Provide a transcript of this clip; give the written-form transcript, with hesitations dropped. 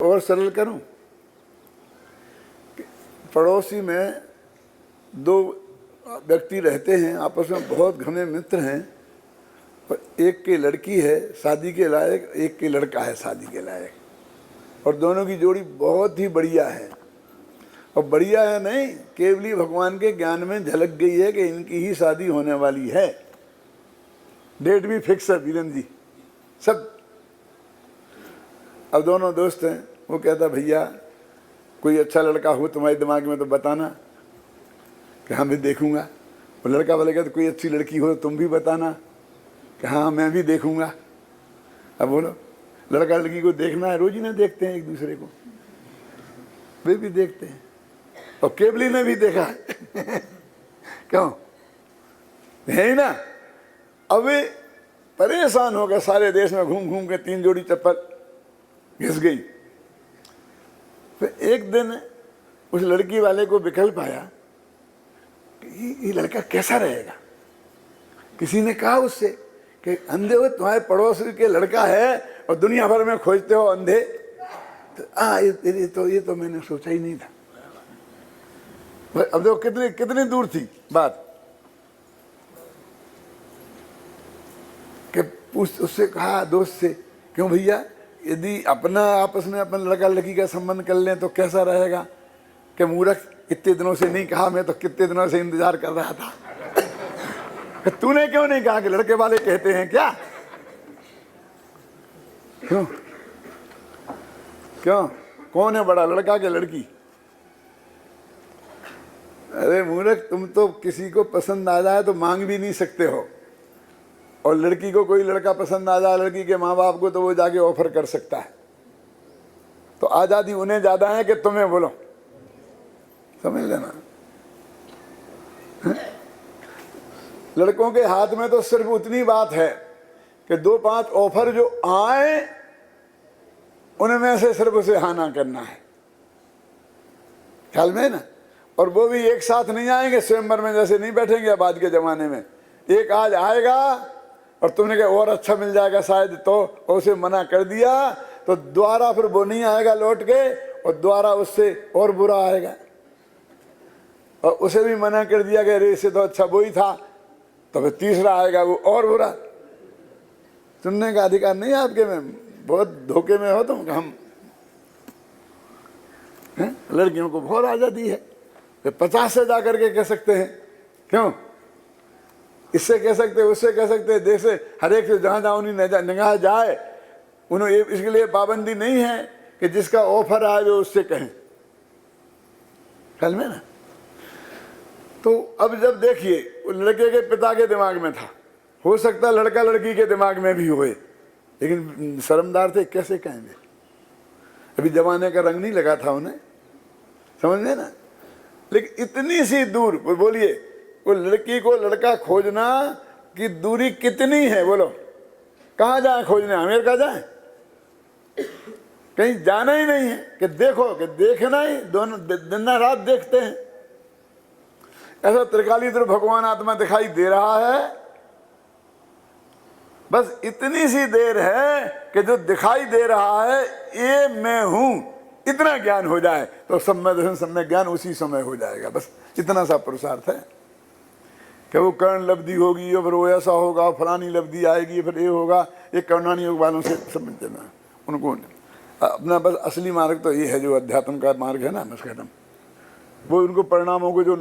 और सरल करूं, पड़ोसी में दो व्यक्ति रहते हैं, आपस में बहुत घने मित्र हैं, और एक की लड़की है शादी के लायक, एक की लड़का है शादी के लायक, और दोनों की जोड़ी बहुत ही बढ़िया है। और बढ़िया है नहीं, केवली भगवान के ज्ञान में झलक गई है कि इनकी ही शादी होने वाली है। डेट भी फिक्स है वीरेंद्र जी, सब। अब दोनों दोस्त हैं, वो कहता भैया कोई अच्छा लड़का हो तुम्हारे दिमाग में तो बताना, कि हाँ मैं देखूंगा। वो लड़का वाले कहते कोई अच्छी लड़की हो तुम भी बताना, कि हाँ मैं भी देखूंगा। अब बोलो, लड़का लड़की को देखना है, रोज ही ना देखते हैं एक दूसरे को, वे भी देखते हैं, और केवली ने भी देखा है क्यों है ही ना। अब वे परेशान हो गए, सारे देश में घूम घूम के 3 जोड़ी चप्पल घिस गई। फिर एक दिन उस लड़की वाले को विकल्प आया कि ये लड़का कैसा रहेगा। किसी ने कहा उससे कि अंधे हो, तुम्हारे पड़ोस के लड़का है और दुनिया भर में खोजते हो अंधे। तो ये तो मैंने सोचा ही नहीं था। अब देखो कितनी दूर थी बात, कि उससे कहा दोस्त से, क्यों भैया यदि अपना आपस में अपन लड़का लड़की का संबंध कर लें तो कैसा रहेगा। कि मूर्ख, इतने दिनों से नहीं कहा, मैं तो कितने दिनों से इंतजार कर रहा था। तूने क्यों नहीं कहा कि लड़के वाले कहते हैं क्या। क्यों क्यों कौन है बड़ा, लड़का के लड़की। अरे मूर्ख, तुम तो किसी को पसंद आ जाए तो मांग भी नहीं सकते हो, और लड़की को कोई लड़का पसंद आ जाए, लड़की के माँ बाप को, तो वो जाके ऑफर कर सकता है। तो आजादी उन्हें ज्यादा है कि तुम्हें, बोलो, समझ लेना। लड़कों के हाथ में तो सिर्फ उतनी बात है कि 2-5 ऑफर जो आए उनमें से सिर्फ उसे हाँ ना करना है, ख्याल में ना। और वो भी एक साथ नहीं आएंगे स्वयंवर में, जैसे नहीं बैठेंगे अब आज के जमाने में। एक आज आएगा और तुमने कहा और अच्छा मिल जाएगा शायद, तो उसे मना कर दिया तो दोबारा फिर वो नहीं आएगा लौट के, और दोबारा उससे और बुरा आएगा। और उसे भी मना कर दिया कि अरे इससे तो अच्छा वो ही था, तो फिर तीसरा आएगा वो और बुरा। सुनने का अधिकार नहीं है आपके में, बहुत धोखे में हो तुम। हम लड़कियों को बहुत आजादी है, 50 से जा करके कह सकते हैं, क्यों इससे कह सकते, उससे कह सकते, देश से हर एक से जहां जहां उन्हें निगाह जाए, उन्हें इसके लिए पाबंदी नहीं है कि जिसका ऑफर आए वो उससे कहें, ख्याल में ना। तो अब जब देखिए, वो लड़के के पिता के दिमाग में था, हो सकता लड़का लड़की के दिमाग में भी होए, लेकिन शर्मदार थे, कैसे कहेंगे। अभी जमाने का रंग नहीं लगा था उन्हें, समझ में ना। लेकिन इतनी सी दूर, बोलिए, वो लड़की को लड़का खोजना की दूरी कितनी है, बोलो। कहाँ जाए खोजने, अमेरिका जाए, कहीं जाना ही नहीं है। कि देखो, कि देखना ही, दोनों दिन रात देखते हैं। ऐसा त्रिकालीद्र भगवान आत्मा दिखाई दे रहा है, बस इतनी सी देर है कि जो दिखाई दे रहा है ये मैं हूं, इतना ज्ञान हो जाए तो सब में दर्शन, सब में ज्ञान उसी समय हो जाएगा। बस इतना सा पुरुषार्थ है कि वो कर्ण लब्धि होगी, और फिर वो ऐसा होगा, फलानी लब्धि आएगी, फिर ये होगा। ये कर्णानी योग वालों से समझ देना, उनको अपना बस असली मार्ग तो ये है, जो अध्यात्म का मार्ग है ना, बस खत्म। वो उनको परिणामों को जो